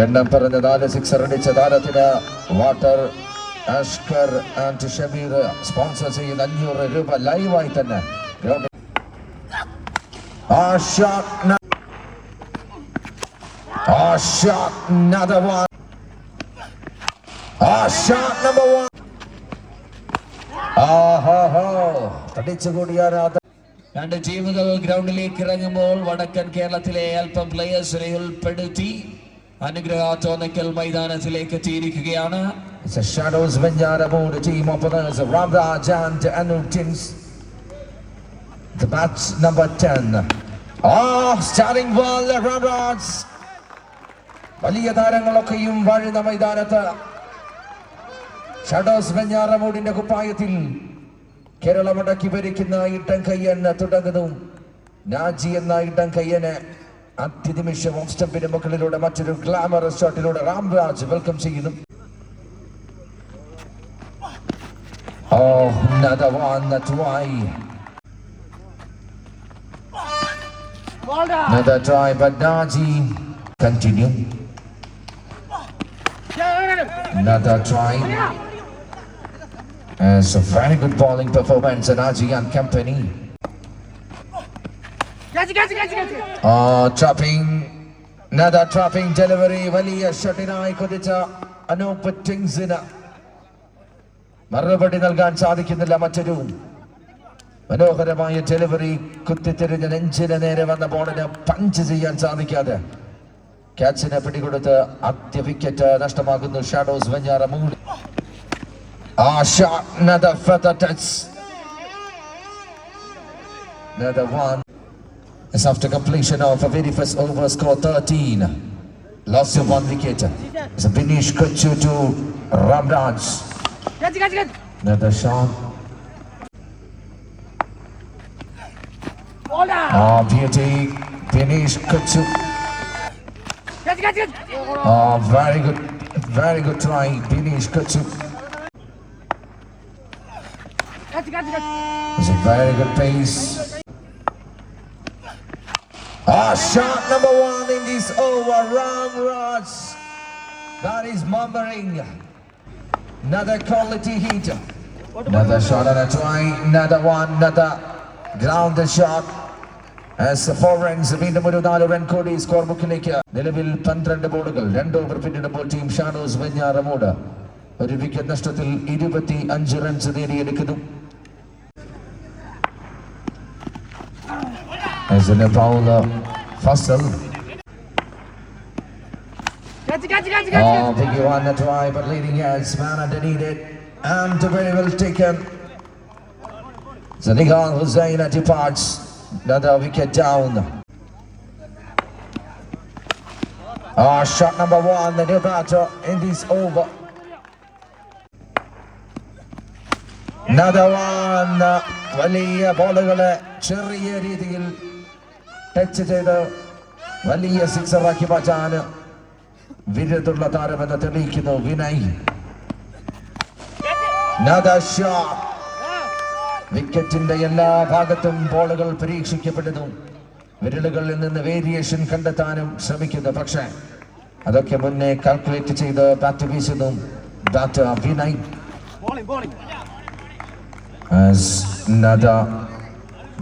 എണ്ണം പറഞ്ഞ 4 സിക്സർ അടിച്ച താരത്തിന് water Ashkar and Shameer sponsor ചെയ്യുന്ന 500 രൂപ ലൈവായി തന്നെ. രണ്ട് ടീമുകൾ ഗ്രൗണ്ടിലേക്ക് ഇറങ്ങുമ്പോൾ വടക്കൻ കേരളത്തിലെ അല്പം പ്ലേയേഴ്സിനെ ഉൾപ്പെടുത്തി അനുഗ്രഹ തോന്നക്കൽ മൈതാനത്തിലേക്ക് എത്തിയിരിക്കുകയാണ്. Shadows Venjaramur, the team openers Ramraj and Anup Tins. The batch number 10. Starting ball Ramraj. വലിയ താരങ്ങളൊക്കെയും വാഴുന്ന മൈതാനത്ത് ഷാഡോസ് വെഞ്ഞാറമൂടിന്റെ കുപ്പായത്തിൽ കേരളമടക്കി ഭരിക്കുന്ന ഇടം കയ്യൻ തുടങ്ങുന്നു. നാജി എന്ന ഇടം കയ്യനെ അത്യനിമിഷം ഓഫ് സ്റ്റംപിന്റെ മുകളിലൂടെ മറ്റൊരു ഗ്ലാമറസ് ഷോട്ടിലൂടെ രാംരാജ് വെൽക്കം ചെയ്യുന്നു. Another one, that's why. Another try, but Naji continue. Another try. It's a very good bowling performance, Naji and company. Trapping. Another trapping delivery. Valiya shottinai kudicha Anup Tingsina. മറുപടി നൽകാൻ സാധിക്കുന്നില്ല. മറ്റൊരു മനോഹരമായ delivery. കുത്തിത്തിരിഞ്ഞ നെഞ്ചിന് നേരെ വന്ന ബോളിന് punch ചെയ്യാൻ സാധിക്കാതെ ക്യാച്ചിനെ പിടികൊടുത്ത് ആദ്യ വിക്കറ്റ് നഷ്ടമാകുന്നു Shadows Venjaramoodu. Another feather touch. Another one. It's after completion of a very first over, score 13. Loss of 1 wicket. It's a finish Kachu to Ramraj. Another shot. Beauty. Finish Kachu. Very good try. Finish Kachu. It's a very good pace. Shot number 1 in this over. Ramraj. That is mumbling. Another quality hit. Another shot and a try. Another one. Another ground shot. As the 4 runs വീണ്ടും ഒരു 4 run കൂടി score ബുക്കിലേക്ക്. നിലവിൽ 12 ബോളുകൾ 2 over പിന്നിടുമ്പോൾ team Shadows Venjaramoodu ഒരു wicket നഷ്ടത്തിൽ 25 runs നേടിയെടുക്കുന്നു. As in a bowler Faisal. Biggie won the try, but leading hands, man underneath it, and very well taken. Zanigan Hussain departs, another wicket down. Shot number 1, the new batter in this over. Another one, വലിയ ബോളുകളെ ചെറിയ രീതിയിൽ touch ചെയ്ത് വലിയ സിക്സറാക്കി മാറ്റാൻ വിരുദ്ധുള്ള താരമെന്ന് തെളിയിക്കുന്നു വിനയ്. വിക്കറ്റിന്റെ എല്ലാ ഭാഗത്തും ബോളുകൾ പരീക്ഷിക്കപ്പെടുന്നു. വിരലുകളിൽ നിന്ന് വേരിയേഷൻ കണ്ടെത്താനും ശ്രമിക്കുന്നു. പക്ഷേ അതൊക്കെ മുന്നേ കാൽക്കുലേറ്റ് ചെയ്ത് ബാറ്റ് വീശുന്നു batter Vinay. As another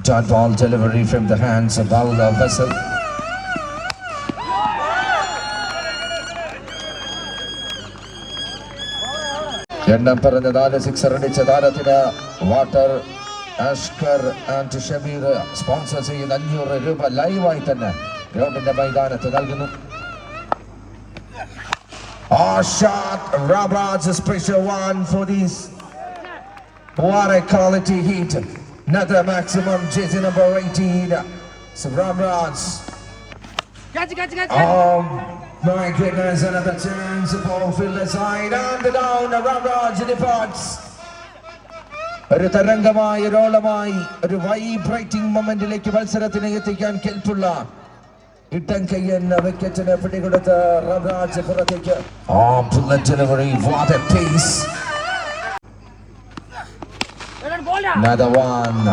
dot ball delivery from the hands of bowler Faisal. എണ്ണം പറഞ്ഞ 4 സിക്സർ അടിച്ച താരത്തിന് water Ashkar and Shameer sponsor ചെയ്യുന്ന 500 രൂപ ലൈവായി തന്നെ ഗ്രൗണ്ടിന്റെ മൈതാനത്ത് നൽകുന്നു. Shot Ramraj pressure 1 for these. What a quality hit. Another maximum jersey number 18. So Ramraj. My goodness, another chance for fielder side and down. Ramraj departs. ഒരു തരംഗമായി റോളമായി ഒരു വൈബ്രേറ്റിംഗ് മൊമെന്റിലേക്ക് മത്സരത്തിനെ എത്തിക്കാൻ കെൽപ്പുള്ള ഇടം കയ്യൻ വിക്കറ്റിനെ പിടികൊടുത്ത് റംരാജ് പുറത്തേക്ക്. Bullet delivery, what a pace. Another one.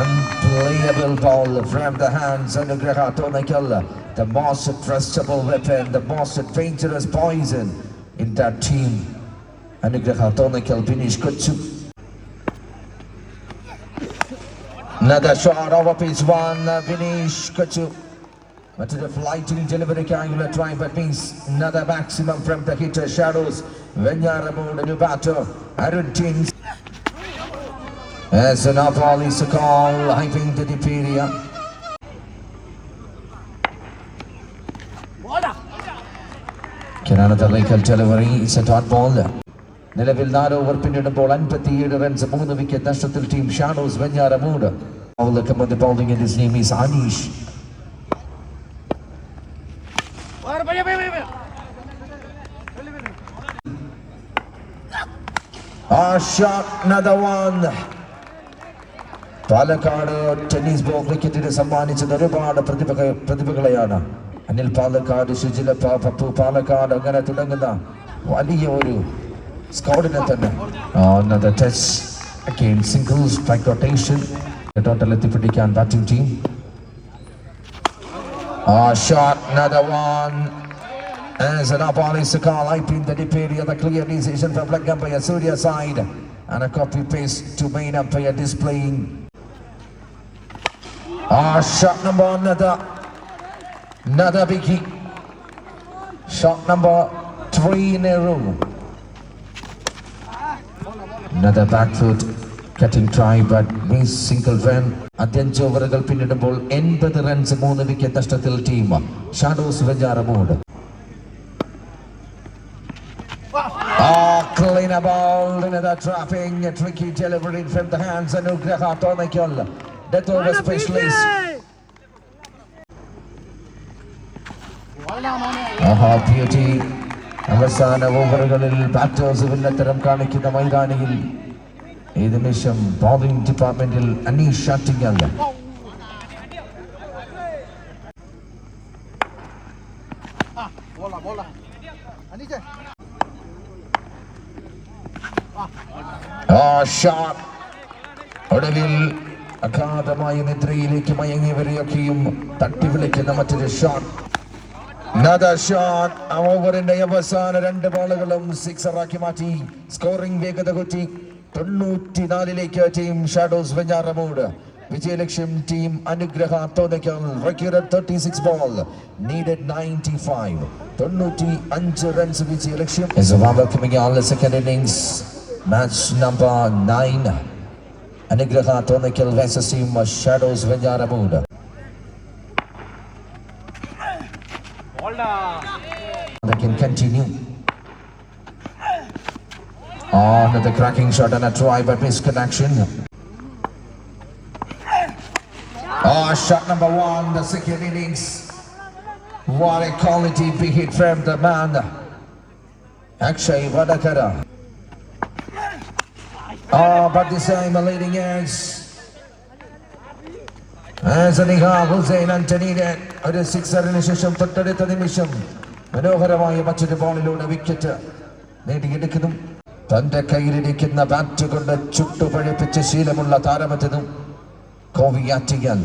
Unplayable ball from the hands of Anugraha Tonakal. The most trustable weapon, the most dangerous poison in that team. Anugraha Tonakal finish Kochu. Another shot over piece one. Finish Kochu. But to the flighting delivery angular try, but means another maximum from the hitter Shadows. Venyaramood, a new batter. Arun Tins. As an up-all is a call, hyping the Diperia. Canada Lakal delivery is a dot ball. നിലവിൽ 4 over പിന്നിടുമ്പോൾ 57 runs 3 wicket നഷ്ടത്തിൽ team Shadows Venjaramoodu. The bowling in his name is Anish. Shot, another one. Palakkad tennis ball ക്രിക്കറ്റിന് സമ്മാനിച്ചത് ഒരുപാട് പ്രതിഭകളെയാണ്. അനിൽ പാലക്കാട്, സുജിലപ്പ, പപ്പു പാലക്കാട്, അങ്ങനെ തുടങ്ങുന്ന വലിയ ഒരു സ്കോഡിനെ തന്നെ. Another touch again, single strike rotation. Total എത്തിപ്പിടിക്കാൻ batting team. Shot, another one. As an up-all is a call, I pin the Diperia, the clear decision from leg umpire Surya side, and a copy paste to main umpire displaying. Shot number another biggie. Shot number 3 in a row. Another back foot cutting try, but miss single run. 5 ഓവറുകൾ പിന്നിടുമ്പോൾ 80 runs 3 wicket നഷ്ടത്തിൽ team Shadows Venjaramoodu. Clean a ball, another trapping, a tricky delivery from the hands of Anugraha Tonakal. Death over specialist. Beauty. അവസാന ഓവറുകളിൽ batters വില്ലത്തരം കാണിക്കുന്ന മൈതാനിയിൽ ഈ നിമിഷം bowling ഡിപ്പാർട്ട്മെന്റിൽ Aneesh ഷാറ്റിങ്ങൽ. Shot ഒടുവിൽ അഗാധമായ നിദ്രയിലേക്ക് മയങ്ങിയവരെയൊക്കെയും തട്ടി വിളിക്കുന്ന മറ്റൊരു ഷോട്ട്. Another shot. ഓവറിന്റെ അവസാന 2 ബോളുകളും സിക്സറാക്കി മാറ്റി. സ്കോറിംഗ് വേഗത കൂട്ടി 94ലേക്ക് ടീം ഷാഡോസ് വെഞ്ഞാറമൂട്. വിജയലക്ഷ്യം ടീം അനുഗ്രഹ Thonnakkal. Recorded 36 ball, needed 95. 95 runs വിജയലക്ഷ്യം. Is welcoming all the second innings. Match number 9. Anugraha Tonakal versus team Shadows Venyaramood. They can continue. Another cracking shot and a try, but misconnection. Shot number 1, the second innings. What a quality big hit from the man, Akshay Vadakara. But this time a leading edge. Azaniha Hussein Antonide ഒരു സിക്സറിന് ശേഷം തൊട്ടടുത്ത നിമിഷം മനോഹരമായ മറ്റൊരു ബോളിലൂടെ wicket നേടിയെടുക്കുന്നു. തന്റെ കയ്യിലിരിക്കുന്ന bat കൊണ്ട് ചുട്ടുപഴിപ്പിച്ച ശീലമുള്ള താരമെത്തുന്നു കോവിയാറ്റിങ്ങൽ.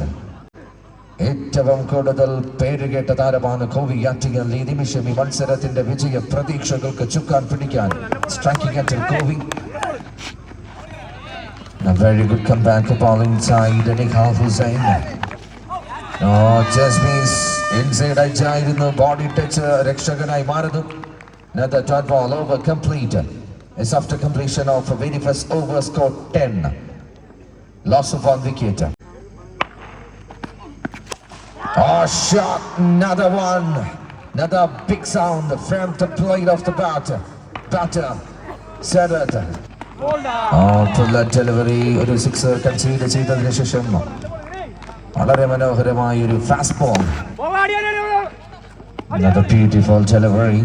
ഏറ്റവും കൂടുതൽ പേരുകേട്ട താരമാണ് കോവിയാറ്റിങ്ങൽ. ഈ നിമിഷം ഈ മത്സരത്തിന്റെ വിജയ പ്രതീക്ഷകൾക്ക് ചുക്കാൻ പിടിക്കാൻ striking at Kovi. A very good comeback ball inside Nihal Hussain. Just miss inside ആയിരുന്നു. ബോഡി ടച്ച് രക്ഷകനായി മാറുന്നു. Another dot ball over complete. It's after completion of a very first over, score 10. Loss of 1 wicket. Shot, another one. Another big sound from the plate of the batter. Sarat. Pull delivery. ഒരു sixer concede ചെയ്തതിനു ശേഷം വളരെ മനോഹരമായ ഒരു fast ball. Another beautiful delivery.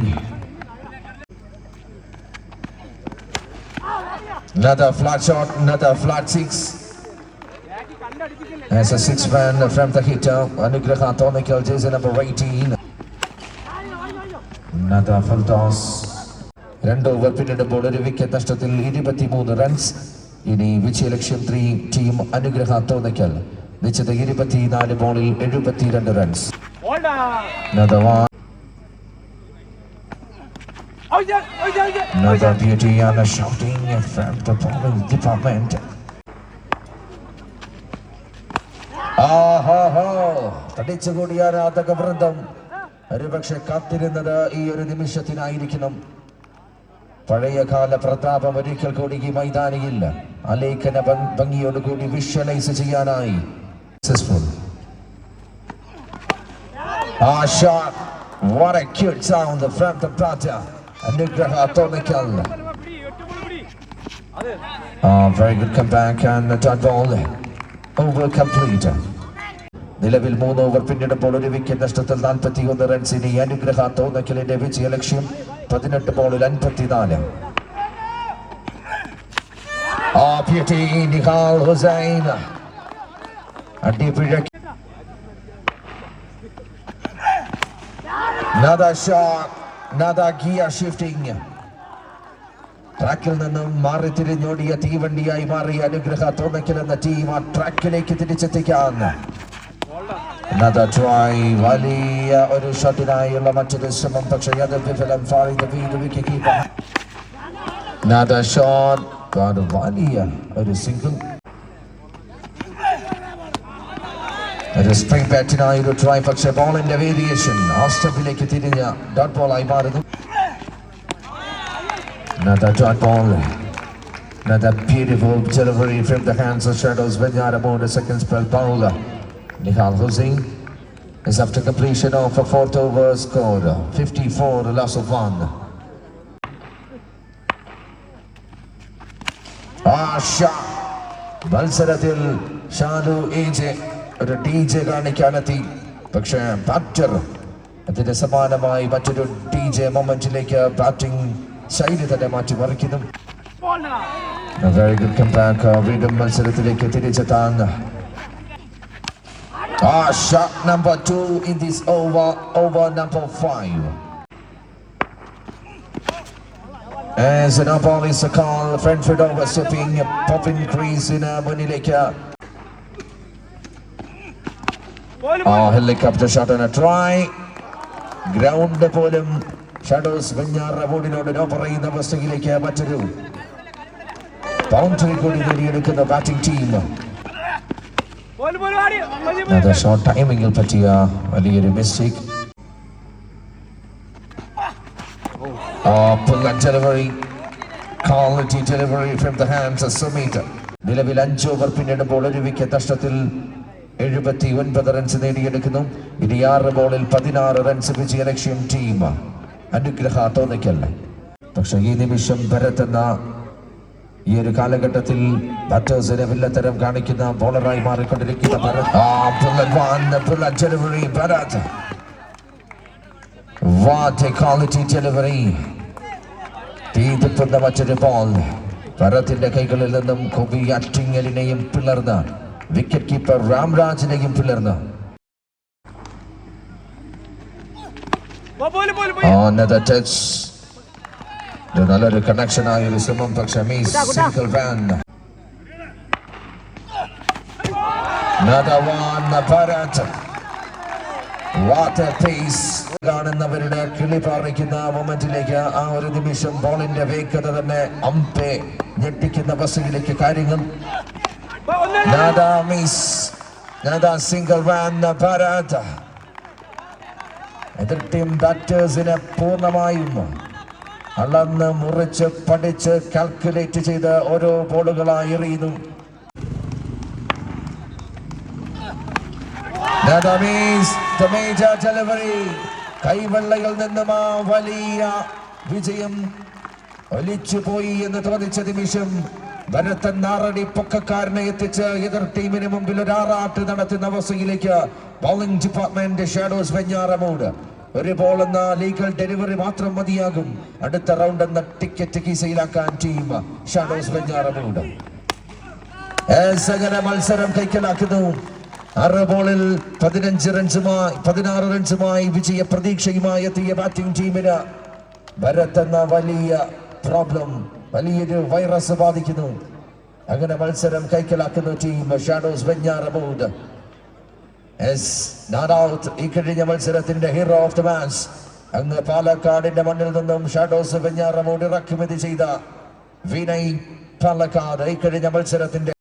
Another flat shot, another flat six. As a 6-man from the hitter, Anugraha Tonakal, jersey number 18. Another full toss. 2 over പിന്നിടുമ്പോൾ ഒരു wicket നഷ്ടത്തിൽ 23 runs. ഇനി വിജയലക്ഷ്യം 3 ടീം അനുഗ്രഹ തോന്നയ്ക്കൽ നിശ്ചിത 24 ബോളിൽ 72 runs. Another beauty and a shouting from the bowling department. തടിച്ചുകൂടിയ ആരാധക വൃന്ദം ഒരുപക്ഷെ കാത്തിരുന്നത് ഈ ഒരു നിമിഷത്തിനായിരിക്കണം. പഴയകാല പ്രതാപം ഒരിക്കൽ കൂടി ഈ മൈതാനിയിൽ ആലേഖന ഭംഗിയോടുകൂടി വിഷ്വലൈസ് ചെയ്യാനായി successful. Shot, what a cute sound from the batter. Anugraha Thonikal. Very good comeback and the dot ball over complete. നിലവിൽ 3 ഓവർ പിന്നിടുമ്പോൾ ഒരു വിക്കറ്റ് നഷ്ടത്തിൽ 41 റൺസിന് അനുഗ്രഹ തോന്നക്കലിന്റെ വിജയലക്ഷ്യം 18 ബോളിൽ 54. Beauty Nihal Hussain. Another shot, another gear shifting. ട്രാക്കിൽ നിന്നും മാറി തിരിഞ്ഞോടിയ തീവണ്ടിയായി മാറിയ അനുഗ്രഹ തോന്നക്കൽ എന്ന ടീം ആ ട്രാക്കിലേക്ക് തിരിച്ചെത്തിക്കാൻ Another try, വലിയ ഒരു ഷോട്ടിനായുള്ള മറ്റൊരു ശ്രമം, പക്ഷേ അത് വിഫലം. Wicket keeper. Another shot, വലിയ ഒരു സിംഗിൾ. ഒരു സ്പ്രിംഗ് ബാറ്റിനായ ഒരു ട്രൈ, പക്ഷേ ബോളിന്റെ വേരിയേഷൻ ആ സ്റ്റെപ്പിലേക്ക് തിരിഞ്ഞ ഡോട്ട് ബോൾ ആയി മാറുന്നു. Another dot ball, another beautiful delivery from the hands of Shadows Veñaramud, a second spell bowler. Nihal Hussain is after completion of a 4th over score 54, a loss of 1. Shot. മത്സരത്തിൽ Shalu AJ ഒരു DJ കാണിക്കാനെത്തി, പക്ഷേ batter അതിന് സമാനമായി മറ്റൊരു DJ മൊമെന്റിലേക്ക് batting ശൈലി തന്നെ മാറ്റിമറിക്കുന്നു. Very good comeback. വീണ്ടും മത്സരത്തിലേക്ക് തിരിച്ചെത്താൻ. Shot number 2 in this over number 5. As an ball is a call, Brentford overstepping, popping crease in മുന്നിലേക്ക്. Helicopter shot and a try. Ground പോലും ഷാഡോസ് വെഞ്ഞാറമൂഡിനോട് നോ പറയുന്ന അവസ്ഥയിലേക്ക് മറ്റൊരു ബൗണ്ടറി കൂടി നേടിയെടുക്കുന്ന ബാറ്റിംഗ് ടീം. ഷോർട്ട് ടൈമിങ്ങിൽ പറ്റിയ വലിയൊരു mistake. Delivery, quality delivery from the hands of Sumit. നിലവിൽ 5 over പിന്നിടുമ്പോൾ ഒരു വിക്കറ്റ് നഷ്ടത്തിൽ 79 റൺസ് നേടിയെടുക്കുന്നു. 6 ബോളിൽ 16 റൺസ് വിജയലക്ഷ്യം ടീം അനുഗ്രഹ തോന്നയ്ക്കൽ. പക്ഷെ ഈ നിമിഷം ഭരത് എന്ന ഈ ഒരു കാലഘട്ടത്തിൽ ബാറ്റേഴ്സിനെ വില്ലത്തരം കാണിക്കുന്ന ബോളറായി മാറിക്കൊണ്ടിരിക്കുന്ന ഭരത്. തീതുപ്പുന്ന മറ്റൊരു ബോൾ ഭരത്തിന്റെ കൈകളിൽ നിന്നും കൊബിയാറ്റിങ്ങലിനെയും പിളർന്ന് വിക്കറ്റ് കീപ്പർ രാംരാജിനെയും പിളർന്ന്. Another touch. നല്ലൊരു കണക്ഷൻ ആയ ഒരു ശ്രമം, പക്ഷേ single run. Another one, Bharat. What a pace. കാണുന്നവരുടെ കിളി പാറിക്കുന്ന മൊമെന്റിലേക്ക് ആ ഒരു നിമിഷം ബോളിന്റെ വേഗത തന്നെ അമ്പെ ഞെട്ടിക്കുന്ന അവസ്ഥയിലേക്ക് കാര്യങ്ങൾ. Another miss. Another single run, Bharat. എതിർ ടീം ബാറ്റേഴ്സിനെ പൂർണ്ണമായും അളന്ന് മുറിച്ച് പഠിച്ച് കാൽക്കുലേറ്റ് ചെയ്ത് ഓരോ ബോളുകളായി എറിയുന്നു. കൈവെള്ളയിൽ നിന്നും ആ വലിയ വിജയം ഒലിച്ചുപോയി എന്ന് തോന്നിച്ച നിമിഷം ഭരതൻ നാറടി പൊക്കക്കാരനെ എത്തിച്ച് എതിർ ടീമിന് മുമ്പിൽ ഒരു ആറാട്ട് നടത്തുന്ന അവസ്ഥയിലേക്ക് ബൗളിംഗ് ഡിപ്പാർട്ട്മെന്റ് ഷാഡോസ് വെഞ്ഞാറമൂട്. ഒരു ബോൾ എന്ന ലീഗൽ ഡെലിവറി മാത്രം മതിയാകും അടുത്ത റൗണ്ട് എന്ന ടിക്കറ്റ് കീസയിലാക്കാൻ ടീം ഷാഡോസ് വെഞ്ഞാറമൂട്. അങ്ങനെ മത്സരം കൈക്കലാക്കുന്നു. 6 ബോളിൽ 16 റൺസുമായി വിജയ പ്രതീക്ഷയുമായി എത്തിയ ബാറ്റിംഗ് ടീമിന് ഭരത് എന്ന വലിയ പ്രോബ്ലം, വലിയൊരു വൈറസ് ബാധിക്കുന്നു. അങ്ങനെ മത്സരം കൈക്കലാക്കുന്ന ടീം ഷാഡോസ് വെഞ്ഞാറമൂട്. ഈ കഴിഞ്ഞ മത്സരത്തിന്റെ ഹീറോ ഓഫ് ദ മാച്ച് അങ്ങ് പാലക്കാടിന്റെ മണ്ണിൽ നിന്നും ഷാഡോസ് വെഞ്ഞാറമൂട് ഇറക്കുമതി ചെയ്ത വിനയ് പാലക്കാട് ഈ കഴിഞ്ഞ മത്സരത്തിന്റെ